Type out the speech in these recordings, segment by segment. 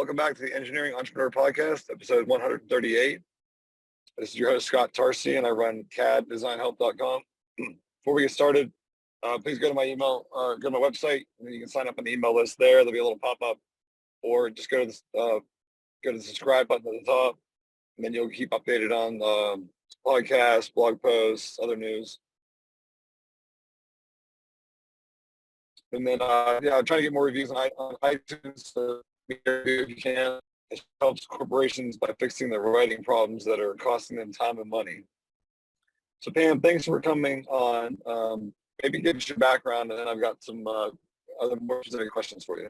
Welcome back to the Engineering Entrepreneur Podcast, episode 138. This is your host, Scott Tarsi, and I run CADdesignhelp.com. Before we get started, please go to my email, go to my website, and then you can sign up on the email list there. There'll be a little pop-up, or just go to the subscribe button at the top, and then you'll keep updated on podcasts, blog posts, other news. And then, I'm trying to get more reviews on iTunes, so if you can. It helps corporations by fixing their writing problems that are costing them time and money. So Pam, thanks for coming on. Maybe give us your background, and then I've got some other more specific questions for you.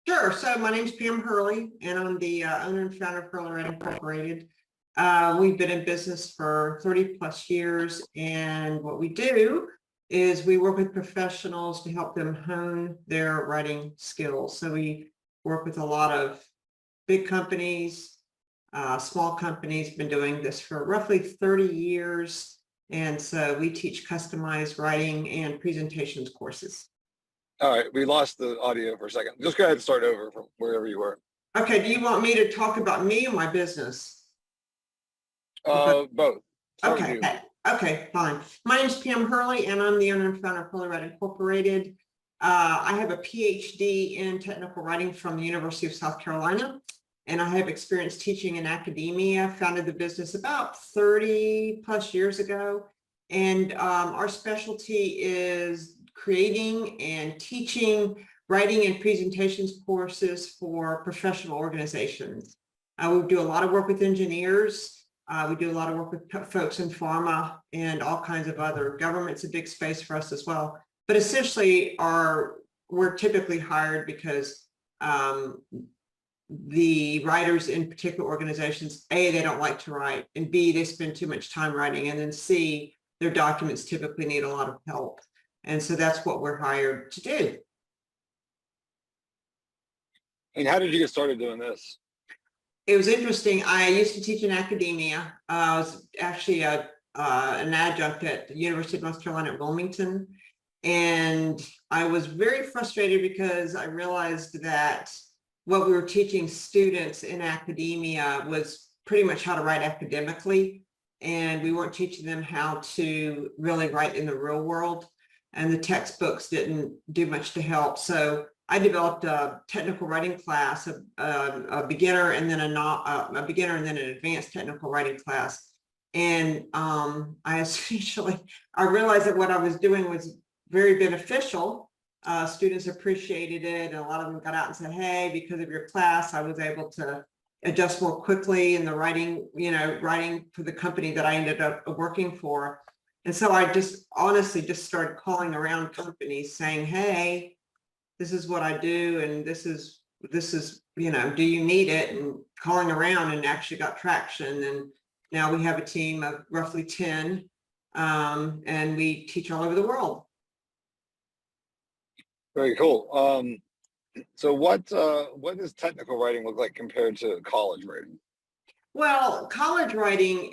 Sure. So my name's Pam Hurley, and I'm the owner and founder of Hurley Incorporated. We've been in business for 30 plus years, and what we do is we work with professionals to help them hone their writing skills. So we work with a lot of big companies, small companies, been doing this for roughly 30 years. And so we teach customized writing and presentations courses. All right, we lost the audio for a second. Just go ahead and start over from wherever you were. Okay, do you want me to talk about me or my business? Both. Okay, fine. My name's Pam Hurley, and I'm the owner and founder of Hurley Incorporated. I have a PhD in technical writing from the University of South Carolina, and I have experience teaching in academia. Founded the business about 30 plus years ago, and our specialty is creating and teaching writing and presentations courses for professional organizations. We do a lot of work with engineers. We do a lot of work with folks in pharma and all kinds of other government's a big space for us as well. But essentially, we're typically hired because the writers in particular organizations, A, they don't like to write, and B, they spend too much time writing, and then C, their documents typically need a lot of help. And so that's what we're hired to do. And how did you get started doing this? It was interesting. I used to teach in academia. I was actually an adjunct at the University of North Carolina at Wilmington. And I was very frustrated because I realized that what we were teaching students in academia was pretty much how to write academically. And we weren't teaching them how to really write in the real world. And the textbooks didn't do much to help. So I developed a technical writing class, a beginner and then a beginner and then an advanced technical writing class. And I realized that what I was doing was very beneficial. Students appreciated it, and a lot of them got out and said, hey, because of your class, I was able to adjust more quickly in the writing for the company that I ended up working for. And so I just honestly just started calling around companies saying, hey, this is what I do, and this is, do you need it? And calling around, and actually got traction. And now we have a team of roughly 10, and we teach all over the world. Very cool. So what does technical writing look like compared to college writing? Well, college writing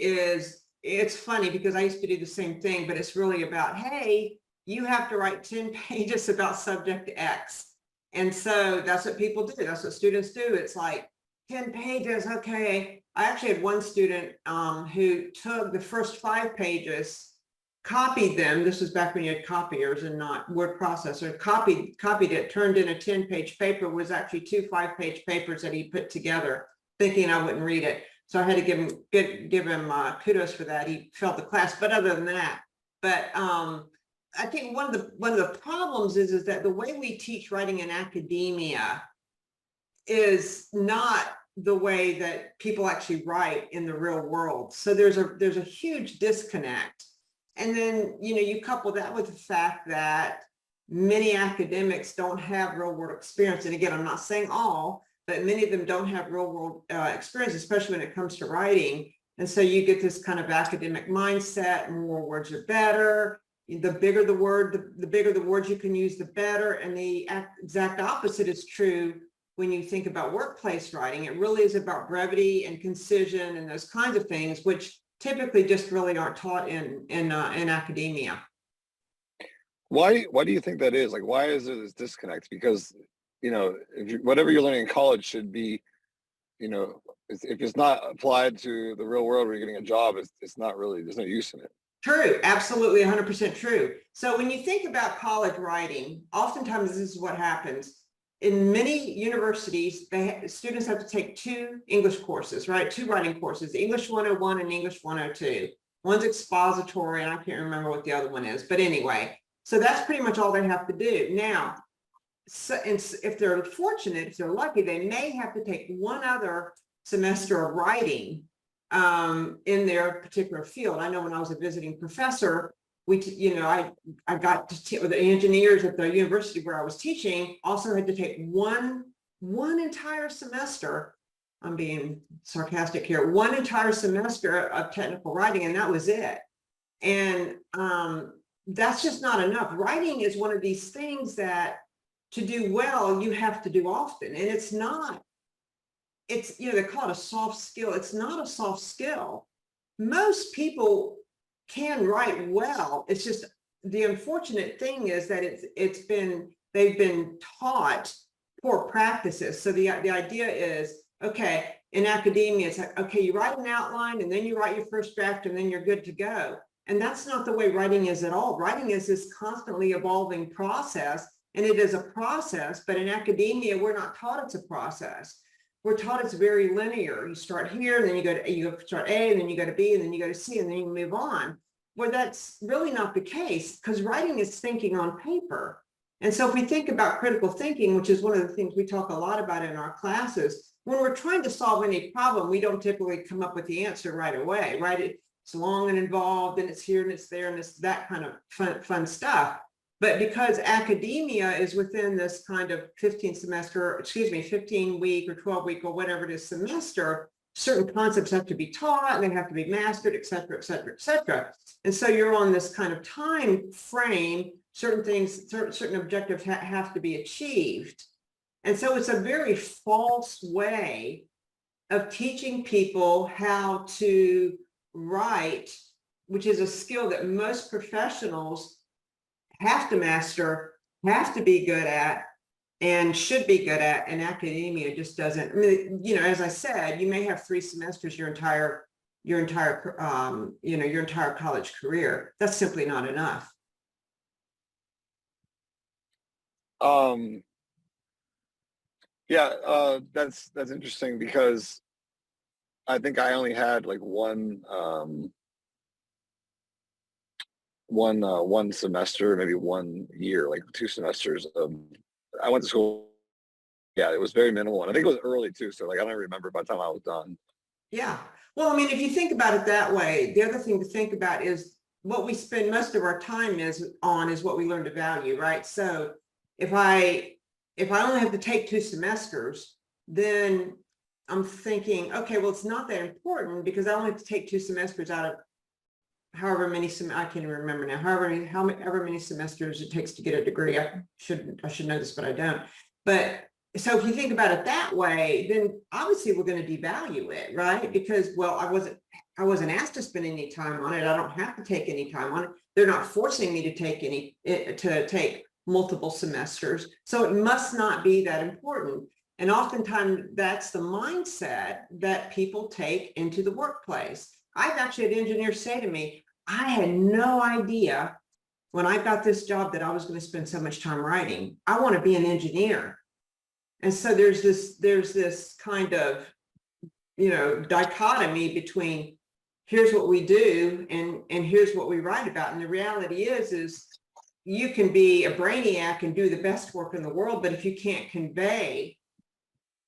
it's funny because I used to do the same thing, but it's really about, hey, you have to write 10 pages about subject X. And so that's what people do. That's what students do. It's like 10 pages. Okay. I actually had one student who took the first 5 pages, copied them. This was back when you had copiers and not word processor. Copied it, turned in a 10-page paper. Was actually 2 5-page papers that he put together, thinking I wouldn't read it. So I had to give him kudos for that. He failed the class. But other than that, I think one of the problems is that the way we teach writing in academia is not the way that people actually write in the real world. So there's a huge disconnect. And then, you couple that with the fact that many academics don't have real world experience. And again, I'm not saying all, but many of them don't have real world experience, especially when it comes to writing. And so you get this kind of academic mindset, more words are better. The bigger the word, the bigger the words you can use, the better. And the exact opposite is true when you think about workplace writing. It really is about brevity and concision and those kinds of things, which typically just really aren't taught in academia. Why do you think that is? Like, why is there this disconnect? Because, whatever you're learning in college should be if it's not applied to the real world where you're getting a job, it's not really, there's no use in it. True, absolutely 100% true. So when you think about college writing, oftentimes this is what happens. In many universities, students have to take 2 English courses, right? 2 writing courses, English 101 and English 102. One's expository, and I can't remember what the other one is. But anyway, so that's pretty much all they have to do. Now, so, and if they're fortunate, if they're lucky, they may have to take one other semester of writing in their particular field. I know when I was a visiting professor, I got to the engineers at the university where I was teaching also had to take one entire semester. I'm being sarcastic here. One entire semester of technical writing, and that was it. And that's just not enough. Writing is one of these things that to do well, you have to do often, and it's not. It's, they call it a soft skill. It's not a soft skill. Most people can write well. It's just the unfortunate thing is that they've been taught poor practices. So the idea is, okay, in academia, it's like, okay, you write an outline and then you write your first draft and then you're good to go. And that's not the way writing is at all. Writing is this constantly evolving process, and it is a process, but in academia, we're not taught it's a process. We're taught it's very linear. You start here, and then you start A, and then you go to B, and then you go to C, and then you move on. Well, that's really not the case, because writing is thinking on paper. And so if we think about critical thinking, which is one of the things we talk a lot about in our classes, when we're trying to solve any problem, we don't typically come up with the answer right away, right? It's long and involved, and it's here and it's there, and it's that kind of fun stuff. But because academia is within this kind of 15 week or 12 week or whatever it is semester, certain concepts have to be taught and they have to be mastered, et cetera, et cetera, et cetera. And so you're on this kind of time frame, certain objectives have to be achieved. And so it's a very false way of teaching people how to write, which is a skill that most professionals have to master, have to be good at, and should be good at, and academia just doesn't. I mean, as I said, you may have 3 semesters your entire college career. That's simply not enough. Yeah, that's interesting, because I think I only had like one semester, maybe 1 year, like 2 semesters. I went to school. Yeah, it was very minimal, and I think it was early too. So like I don't remember by the time I was done. Yeah. Well, I mean, if you think about it that way, the other thing to think about is what we spend most of our time is what we learn to value, right? So if I only have to take 2 semesters, then I'm thinking, okay, well, it's not that important because I only have to take 2 semesters out of however many I can't even remember now, however many semesters it takes to get a degree. I should know this, but I don't. But so if you think about it that way, then obviously we're going to devalue it, right? Because, well, I wasn't asked to spend any time on it. I don't have to take any time on it. They're not forcing me to take multiple semesters. So it must not be that important. And oftentimes that's the mindset that people take into the workplace. I've actually had engineers say to me, I had no idea when I got this job that I was going to spend so much time writing. I want to be an engineer. And so there's this kind of, dichotomy between here's what we do and here's what we write about. And the reality is you can be a brainiac and do the best work in the world, but if you can't convey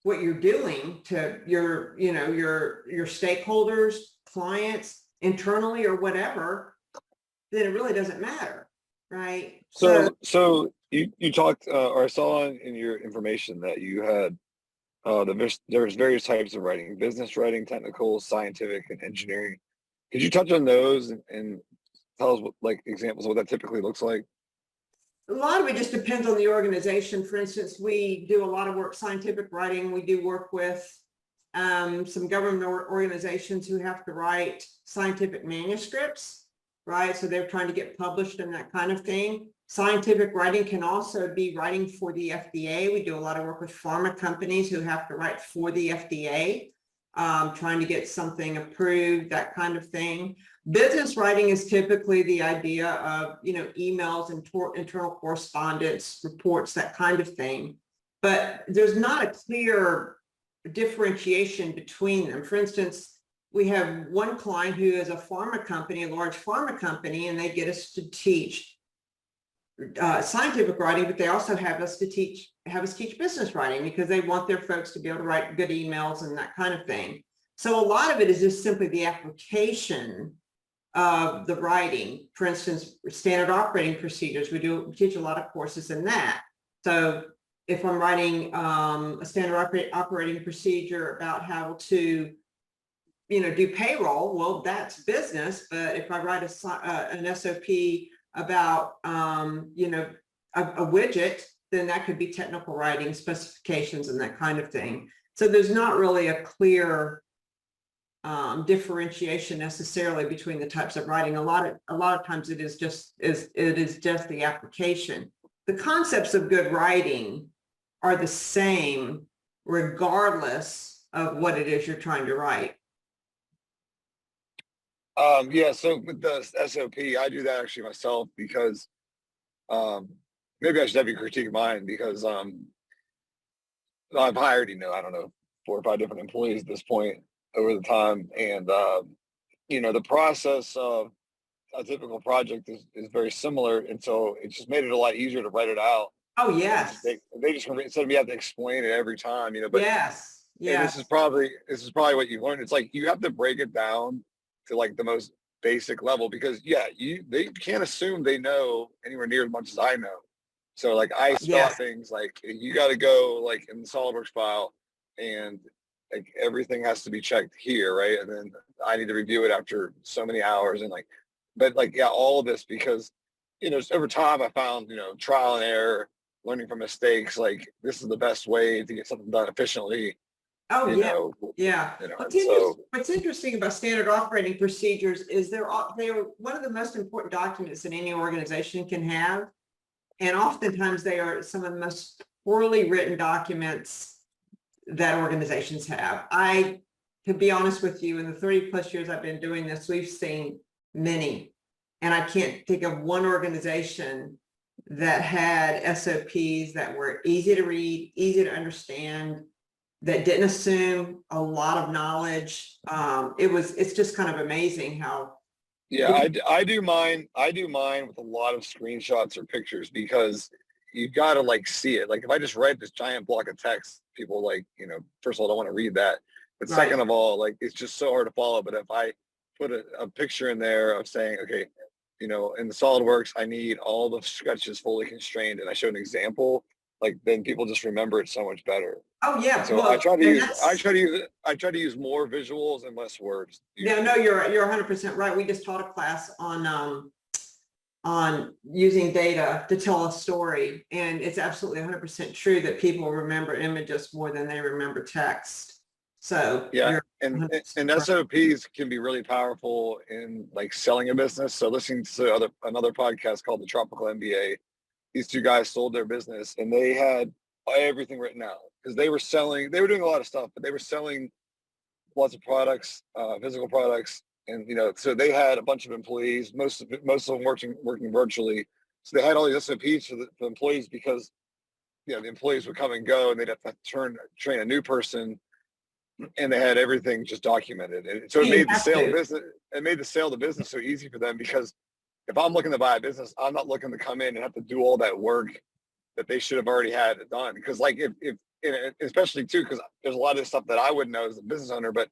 what you're doing to your stakeholders, clients, internally or whatever, then it really doesn't matter, right? So you talked, or I saw in your information that you had there's various types of writing: business writing, technical, scientific, and engineering. Could you touch on those and tell us what examples of what that typically looks like? A lot of it just depends on the organization. For instance, we do a lot of work, scientific writing. We do work with some government organizations who have to write scientific manuscripts, right? So they're trying to get published and that kind of thing. Scientific writing can also be writing for the FDA. We do a lot of work with pharma companies who have to write for the FDA, trying to get something approved, that kind of thing. Business writing is typically the idea of, emails and internal correspondence, reports, that kind of thing. But there's not a clear differentiation between them. For instance, we have one client who is a pharma company, a large pharma company, and they get us to teach scientific writing, but they also have us teach business writing because they want their folks to be able to write good emails and that kind of thing. So a lot of it is just simply the application of the writing. For instance, standard operating procedures, we teach a lot of courses in that. So if I'm writing a standard operating procedure about how to do payroll, well, that's business. But if I write an SOP about a widget, then that could be technical writing, specifications, and that kind of thing. So there's not really a clear differentiation necessarily between the types of writing. A lot of times it is just the application. The concepts of good writing are the same regardless of what it is you're trying to write. Yeah, so with the SOP, I do that actually myself because maybe I should have you critique mine because I've hired, I don't know, 4 or 5 different employees at this point over the time. And, the process of a typical project is very similar. And so it just made it a lot easier to write it out. Oh, yes. They just, instead of me having to explain it every time, but yes. And this is probably what you've learned. It's like you have to break it down to like the most basic level because they can't assume they know anywhere near as much as I know. So like I spell things like you got to go like in the SolidWorks file and like everything has to be checked here, right? And then I need to review it after so many hours and all of this because just over time I found trial and error, learning from mistakes. Like this is the best way to get something done efficiently. Oh, yeah. What's interesting about standard operating procedures is they are one of the most important documents that any organization can have. And oftentimes they are some of the most poorly written documents that organizations have. To be honest with you, in the 30 plus years I've been doing this, we've seen many. And I can't think of one organization that had SOPs that were easy to read, easy to understand, that didn't assume a lot of knowledge. It's just kind of amazing how. Yeah, I do mine with a lot of screenshots or pictures because you've got to like see it. Like if I just write this giant block of text, people first of all, don't want to read that. But second of all, like it's just so hard to follow. But if I put a picture in there of saying, okay, in the SolidWorks, I need all the sketches fully constrained and I show an example, like then people just remember it so much better. Oh yeah. So I try to use more visuals and less words. Yeah, no, you're 100% right. We just taught a class on using data to tell a story, and it's absolutely 100% true that people remember images more than they remember text. So yeah, and SOPs can be really powerful in like selling a business. So listening to another podcast called The Tropical MBA, these 2 guys sold their business and they had everything written out because they were doing a lot of stuff, but they were selling lots of products, physical products. And, so they had a bunch of employees, most of them working virtually. So they had all these SOPs for the employees because, the employees would come and go and they'd have to train a new person and they had everything just documented. And so it made the sale of the business so easy for them because if I'm looking to buy a business, I'm not looking to come in and have to do all that work that they should have already had it done. Because like especially too, because there's a lot of stuff that I wouldn't know as a business owner, but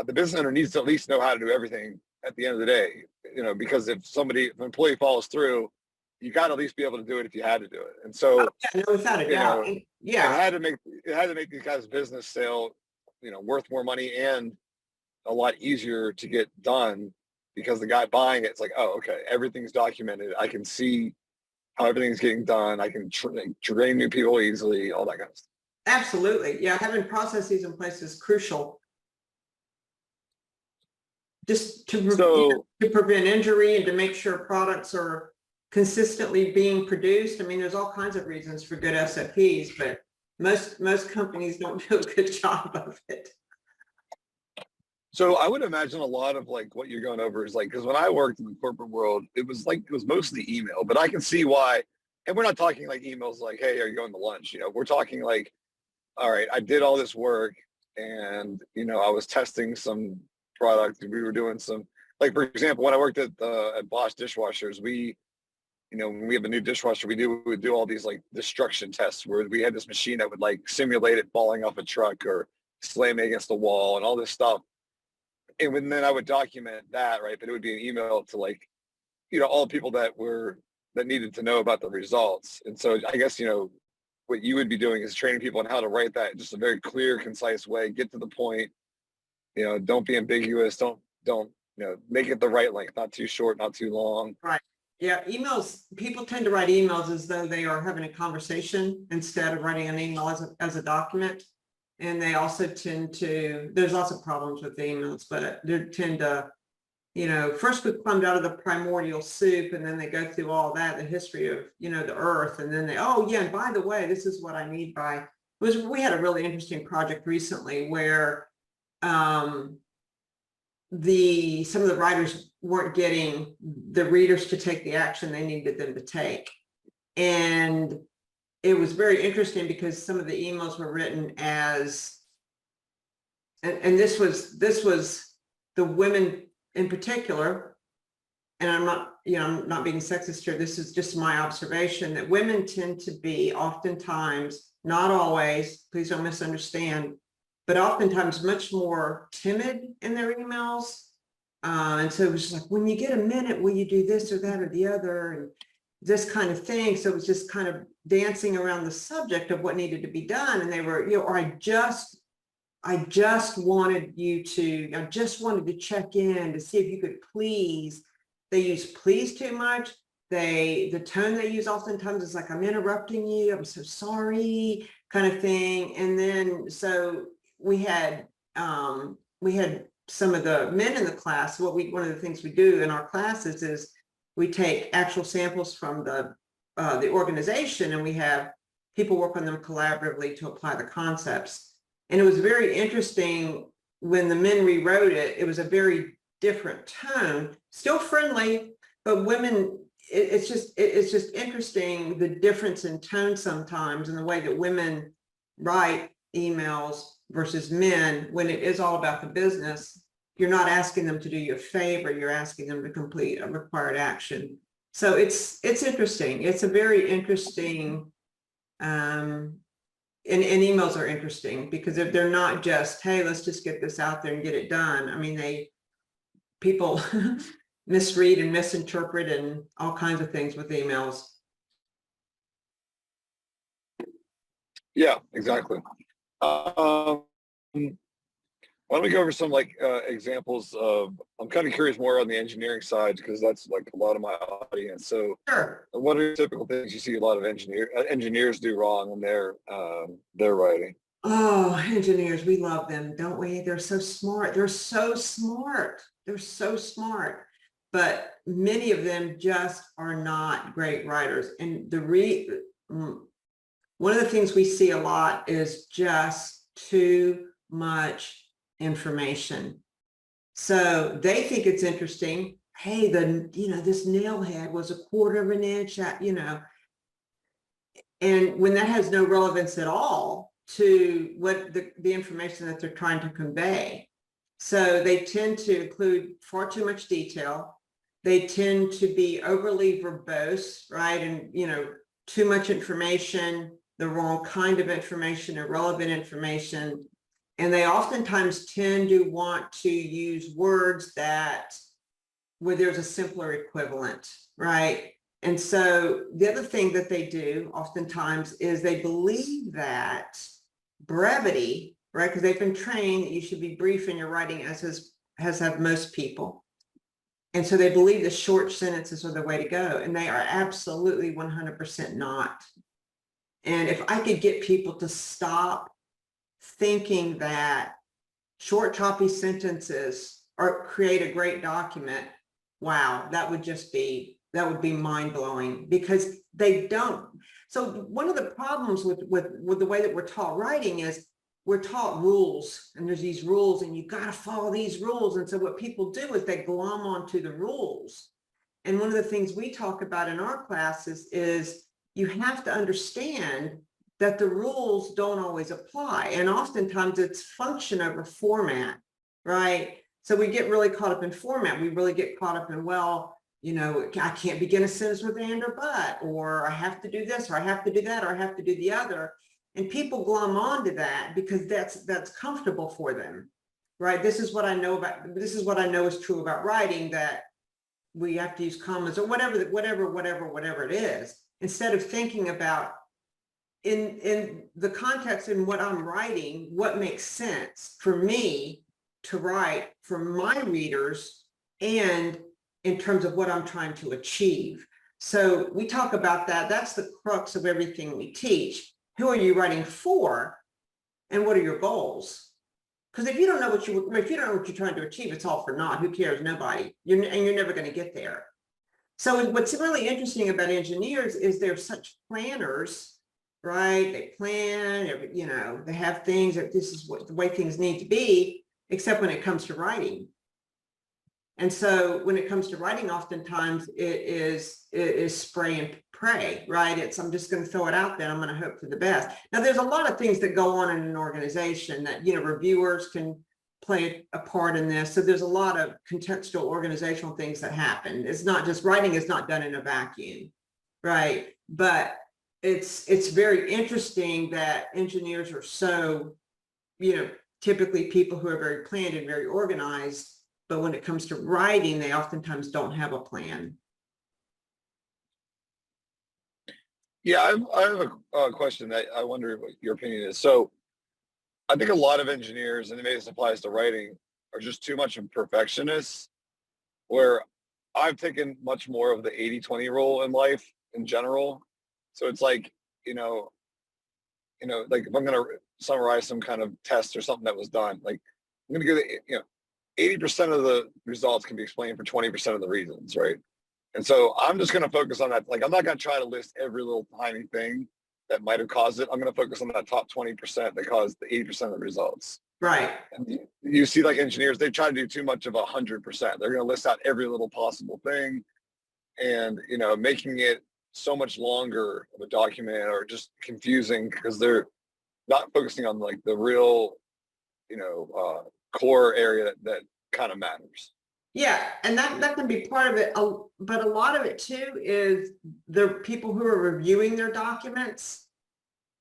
the business owner needs to at least know how to do everything at the end of the day, because if an employee follows through, you got to at least be able to do it if you had to do it. And so, without a doubt, it had to make these guys' business sale, worth more money and a lot easier to get done because the guy buying it's like, oh, okay, everything's documented. I can see how everything's getting done. I can train new people easily, all that kind of stuff. Absolutely. Yeah, having processes in place is crucial. Just to prevent injury and to make sure products are consistently being produced. I mean, there's all kinds of reasons for good SOPs, but most companies don't do a good job of it. So I would imagine a lot of like what you're going over is like, because when I worked in the corporate world, it was mostly email, but I can see why. And we're not talking like emails like, hey, are you going to lunch? We're talking like, all right, I did all this work and, I was testing some product. We were doing some, like, for example, when I worked at Bosch dishwashers, when we have a new dishwasher, we would do all these like destruction tests where we had this machine that would like simulate it falling off a truck or slamming against the wall and all this stuff. And then I would document that, right? But it would be an email to like, all the people that needed to know about the results. And so I guess, what you would be doing is training people on how to write that in just a very clear, concise way, get to the point, don't be ambiguous. Don't, make it the right length, not too short, not too long. Right. Yeah. Emails, people tend to write emails as though they are having a conversation instead of writing an email as a document. And they also tend to, there's lots of problems with the emails, but they tend to, first we climbed out of the primordial soup and then they go through all that, the history of, the earth. And then oh yeah, and by the way, this is what I need by, we had a really interesting project recently where some of the writers weren't getting the readers to take the action they needed them to take. And it was very interesting because some of the emails were written as, and this was the women in particular, and I'm not being sexist here, this is just my observation, that women tend to be oftentimes, not always, please don't misunderstand, but oftentimes much more timid in their emails. And so it was just like, when you get a minute, will you do this or that or the other? And this kind of thing. So it was just kind of dancing around the subject of what needed to be done. And they were, or I just wanted to check in to see if you could please. They use please too much. The tone they use oftentimes is like, I'm interrupting you, I'm so sorry, kind of thing. And then, so we had some of the men in the class. One of the things we do in our classes is we take actual samples from the organization and we have people work on them collaboratively to apply the concepts. And it was very interesting when the men rewrote it. It was a very different tone, still friendly, but women, it's just interesting the difference in tone sometimes and the way that women write emails versus men. When it is all about the business, you're not asking them to do you a favor, you're asking them to complete a required action. So it's interesting. It's a very interesting, and emails are interesting because if they're not just, hey, let's just get this out there and get it done. I mean, people misread and misinterpret and all kinds of things with emails. Yeah, exactly. Why don't we go over some examples of, I'm kind of curious more on the engineering side because that's like a lot of my audience. So Sure. What are typical things you see a lot of engineers do wrong in their writing? Oh, engineers, we love them, don't we? They're so smart. They're so smart. But many of them just are not great writers. And one of the things we see a lot is just too much information. So they think it's interesting. Hey, this nail head was 1/4 of an inch, and when that has no relevance at all to what the information that they're trying to convey. So they tend to include far too much detail. They tend to be overly verbose, right? And, too much information, the wrong kind of information, irrelevant information. And they oftentimes tend to want to use words where there's a simpler equivalent, right? And so the other thing that they do oftentimes is they believe that brevity, right? Because they've been trained that you should be brief in your writing, as have most people. And so they believe the short sentences are the way to go. And they are absolutely 100% not. And if I could get people to stop thinking that short, choppy sentences create a great document, wow, that would just be that would be mind-blowing, because they don't. So one of the problems with the way that we're taught writing is we're taught rules, and there's these rules, and you got to follow these rules. And so what people do is they glom onto the rules. And one of the things we talk about in our classes is you have to understand that the rules don't always apply. And oftentimes it's function over format, right? So we get really caught up in format. We really get caught up in, well, you know, I can't begin a sentence with and or but, or I have to do this, or I have to do that, or I have to do the other. And people glom onto that because that's comfortable for them, right? This is what I know about, this is what I know is true about writing, that we have to use commas or whatever it is, instead of thinking about in the context in what I'm writing, what makes sense for me to write for my readers, and in terms of what I'm trying to achieve. So we talk about that. That's the crux of everything we teach. Who are you writing for, and what are your goals? Because if you don't know what you're trying to achieve, it's all for naught. Who cares? Nobody. You're never going to get there. So what's really interesting about engineers is they're such planners, right? They plan, you know, they have things that this is what the way things need to be, except when it comes to writing. And so when it comes to writing, oftentimes it is spray and pray, right? It's, I'm just going to throw it out there. I'm going to hope for the best. Now, there's a lot of things that go on in an organization that, you know, reviewers can play a part in this. So there's a lot of contextual organizational things that happen. It's not just writing is not done in a vacuum, right? But it's very interesting that engineers are so, you know, typically people who are very planned and very organized. But when it comes to writing, they oftentimes don't have a plan. Yeah, I have a question that I wonder what your opinion is. So I think a lot of engineers, and maybe this applies to writing, are just too much of perfectionists, where I've taken much more of the 80-20 rule in life in general. So it's like, like if I'm going to summarize some kind of test or something that was done, like I'm going to give it, 80% of the results can be explained for 20% of the reasons, right? And so I'm just going to focus on that. Like, I'm not going to try to list every little tiny thing that might have caused it. I'm going to focus on that top 20% that caused the 80% of the results. Right. And you see, like engineers, they try to do too much of 100%. They're going to list out every little possible thing, and making it so much longer of a document, or just confusing because they're not focusing on like the real, core area that kind of matters. Yeah, and that can be part of it, but a lot of it too is the people who are reviewing their documents.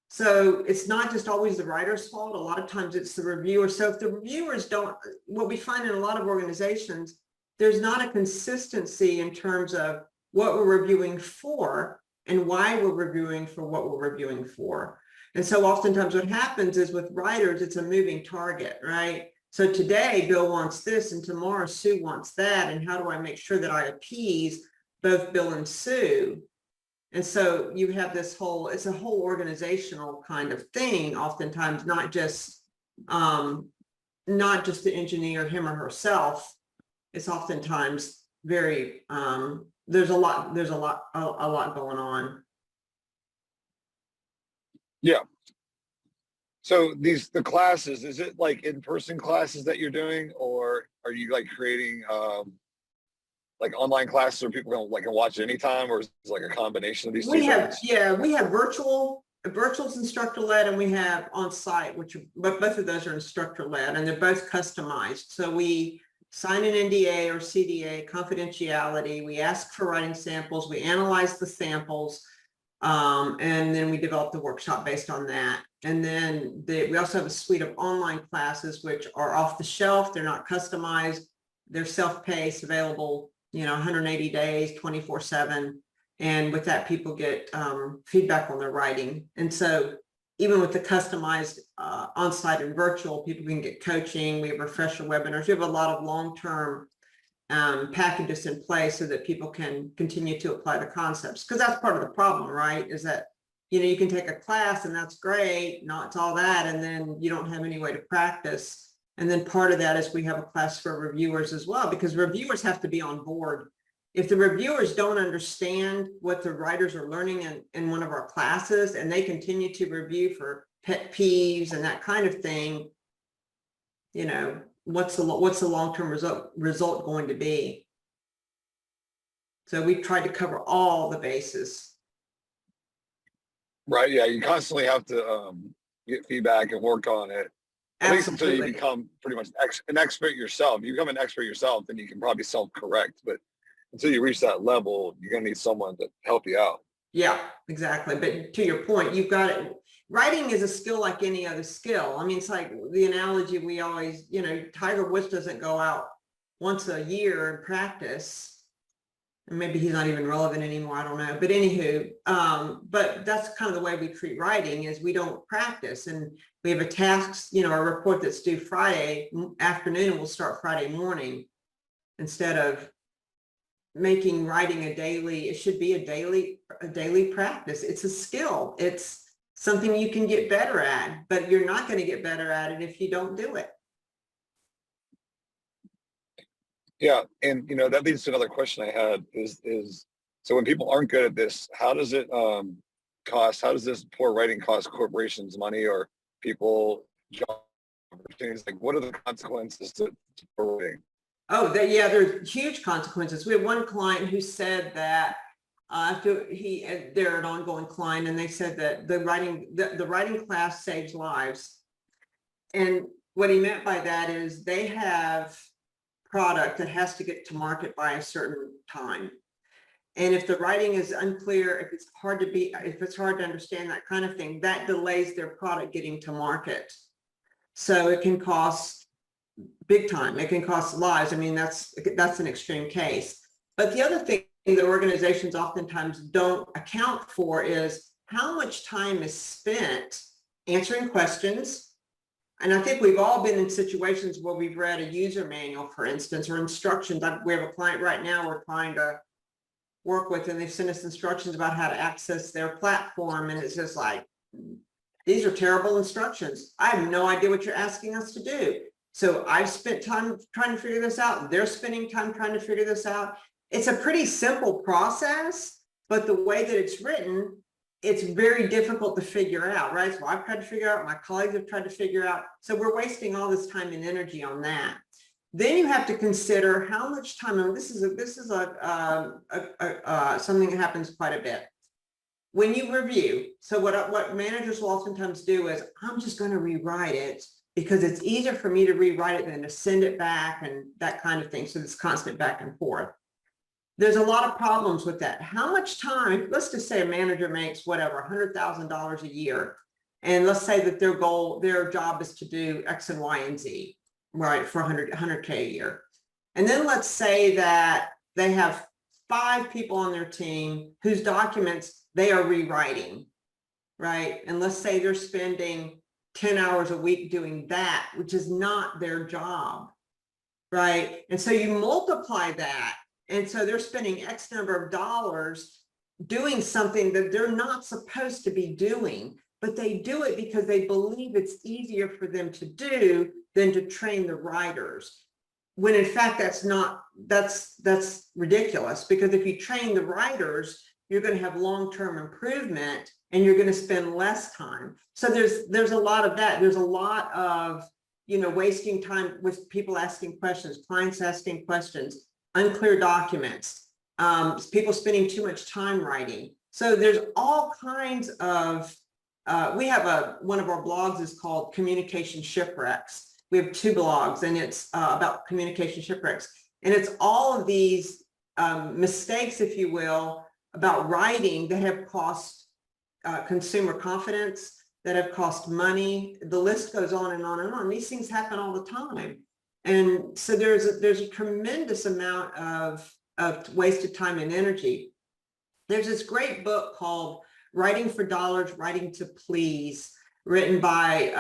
So it's not just always the writer's fault. A lot of times it's the reviewer. So if the reviewers don't, what we find in a lot of organizations, there's not a consistency in terms of what we're reviewing for and why we're reviewing for what we're reviewing for. And so oftentimes what happens is with writers, it's a moving target, right? So today Bill wants this and tomorrow Sue wants that. And how do I make sure that I appease both Bill and Sue? And so you have this whole, it's a whole organizational kind of thing, oftentimes, not just the engineer, him or herself. It's oftentimes very, there's a lot going on. Yeah. So the classes, is it like in-person classes that you're doing, or are you like creating like online classes where people can watch it anytime, or is it like a combination of these two things? We have virtual's instructor-led, and we have on-site, but both of those are instructor-led, and they're both customized. So we sign an NDA or CDA, confidentiality. We ask for writing samples. We analyze the samples. And then we develop the workshop based on that. And then we also have a suite of online classes, which are off the shelf. They're not customized. They're self-paced, available, 180 days, 24/7. And with that, people get feedback on their writing. And so even with the customized on-site and virtual, people can get coaching. We have refresher webinars. We have a lot of long-term packages in place so that people can continue to apply the concepts, because that's part of the problem, right? Is that you can take a class and that's great, it's all that, and then you don't have any way to practice. And then part of that is we have a class for reviewers as well, because reviewers have to be on board If the reviewers don't understand what the writers are learning in one of our classes, and they continue to review for pet peeves and that kind of thing, you know, what's the long-term result going to be? So we've tried to cover all the bases. Right. Yeah. You constantly have to get feedback and work on it. At least until you become pretty much an expert yourself. You become an expert yourself, then you can probably self-correct. But until you reach that level, you're going to need someone to help you out. Yeah, exactly. But to your point, you've got it. Writing is a skill like any other skill. I mean, it's like the analogy we always, you know, Tiger Woods doesn't go out once a year and practice. And maybe he's not even relevant anymore. I don't know. But anywho, but that's kind of the way we treat writing, is we don't practice. And we have a task, you know, a report that's due Friday afternoon, and we'll start Friday morning, instead of making writing a daily. It should be a daily practice. It's a skill. It's something you can get better at, but you're not going to get better at it if you don't do it. Yeah. And, you know, that leads to another question I had is, so when people aren't good at this, how does it how does this poor writing cost corporations money, or people job opportunities? Like, what are the consequences to poor writing? Oh, yeah, there's huge consequences. We have one client who said that they're an ongoing client, and they said that the writing class saves lives. And what he meant by that is they have product that has to get to market by a certain time. And if the writing is unclear, if it's hard to understand, that kind of thing, that delays their product getting to market. So it can cost big time. It can cost lives. I mean, that's an extreme case. But the other thing that organizations oftentimes don't account for is how much time is spent answering questions. And I think we've all been in situations where we've read a user manual, for instance, or instructions. We have a client right now we're trying to work with, and they've sent us instructions about how to access their platform. And it's just like, these are terrible instructions. I have no idea what you're asking us to do. So I've spent time trying to figure this out. They're spending time trying to figure this out. It's a pretty simple process, but the way that it's written, it's very difficult to figure out, right? So I've tried to figure out, my colleagues have tried to figure out. So we're wasting all this time and energy on that. Then you have to consider how much time, and this is something that happens quite a bit. When you review, so what managers will oftentimes do is, I'm just going to rewrite it because it's easier for me to rewrite it than to send it back and that kind of thing. So this constant back and forth. There's a lot of problems with that. How much time, let's just say a manager makes whatever, $100,000 a year. And let's say that their job is to do X and Y and Z, right, for 100K a year. And then let's say that they have 5 people on their team whose documents they are rewriting, right? And let's say they're spending 10 hours a week doing that, which is not their job, right? And so you multiply that. And so they're spending X number of dollars doing something that they're not supposed to be doing, but they do it because they believe it's easier for them to do than to train the writers. When in fact, that's ridiculous, because if you train the writers, you're going to have long-term improvement and you're going to spend less time. So there's a lot of that. There's a lot of, you know, wasting time with people asking questions, clients asking questions, unclear documents, people spending too much time writing. So there's all kinds of, we have one of our blogs is called Communication Shipwrecks. We have 2 blogs, and it's about communication shipwrecks. And it's all of these mistakes, if you will, about writing that have cost consumer confidence, that have cost money. The list goes on and on and on. These things happen all the time. And so there's a tremendous amount of wasted time and energy. There's this great book called Writing for Dollars, Writing to Please, written by,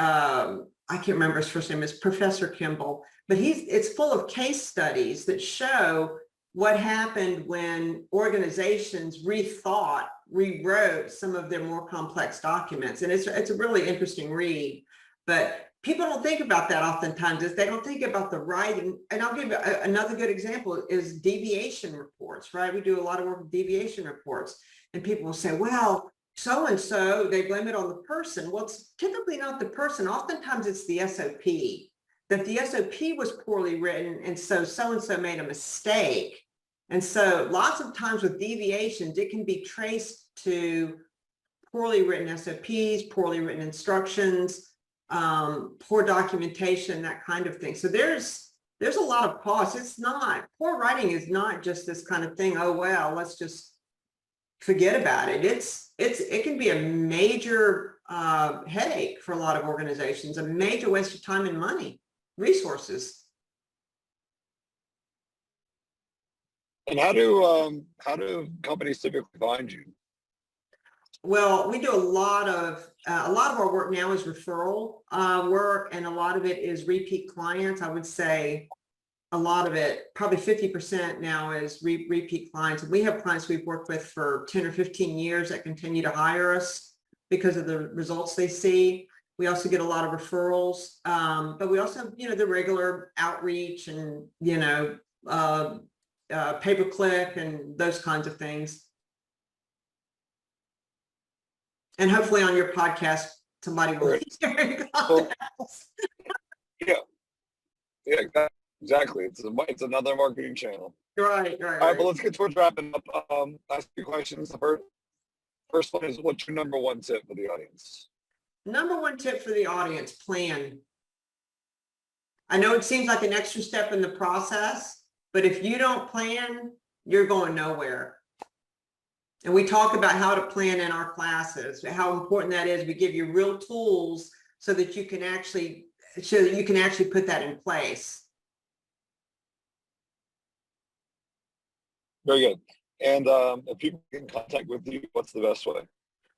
I can't remember his first name, it's Professor Kimball, but it's full of case studies that show what happened when organizations rewrote some of their more complex documents. And it's a really interesting read. But people don't think about that oftentimes, is they don't think about the writing. And I'll give you another good example is deviation reports, right? We do a lot of work with deviation reports, and people will say, well, so-and-so, they blame it on the person. Well, it's typically not the person. Oftentimes it's the SOP, that the SOP was poorly written, and so-and-so made a mistake. And so lots of times with deviations, it can be traced to poorly written SOPs, poorly written instructions, poor documentation, that kind of thing. So there's a lot of costs. It's not, poor writing is not just this kind of thing, oh, well, let's just forget about it. It can be a major headache for a lot of organizations, a major waste of time and money, resources. And how do companies typically find you? Well, we do a lot of our work now is referral work, and a lot of it is repeat clients. I would say a lot of it, probably 50% now, is repeat clients. And we have clients we've worked with for 10 or 15 years that continue to hire us because of the results they see. We also get a lot of referrals, but we also have, the regular outreach and, pay-per-click and those kinds of things. And hopefully on your podcast, somebody will hear contacts. Yeah, exactly. It's another marketing channel. Right. All right, but let's get towards wrapping up. Ask you questions. The first one is, what's your number one tip for the audience? Number one tip for the audience: plan. I know it seems like an extra step in the process, but if you don't plan, you're going nowhere. And we talk about how to plan in our classes, how important that is. We give you real tools so that you can actually put that in place. Very good. And if people can contact with you, what's the best way?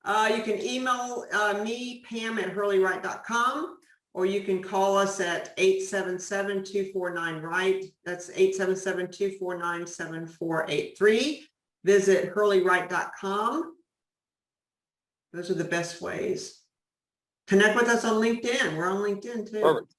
You can email me, Pam at hurleywright.com, or you can call us at 877-249-WRIGHT. That's 877-249-7483. Visit hurleywright.com. Those are the best ways. Connect with us on LinkedIn. We're on LinkedIn too. Perfect.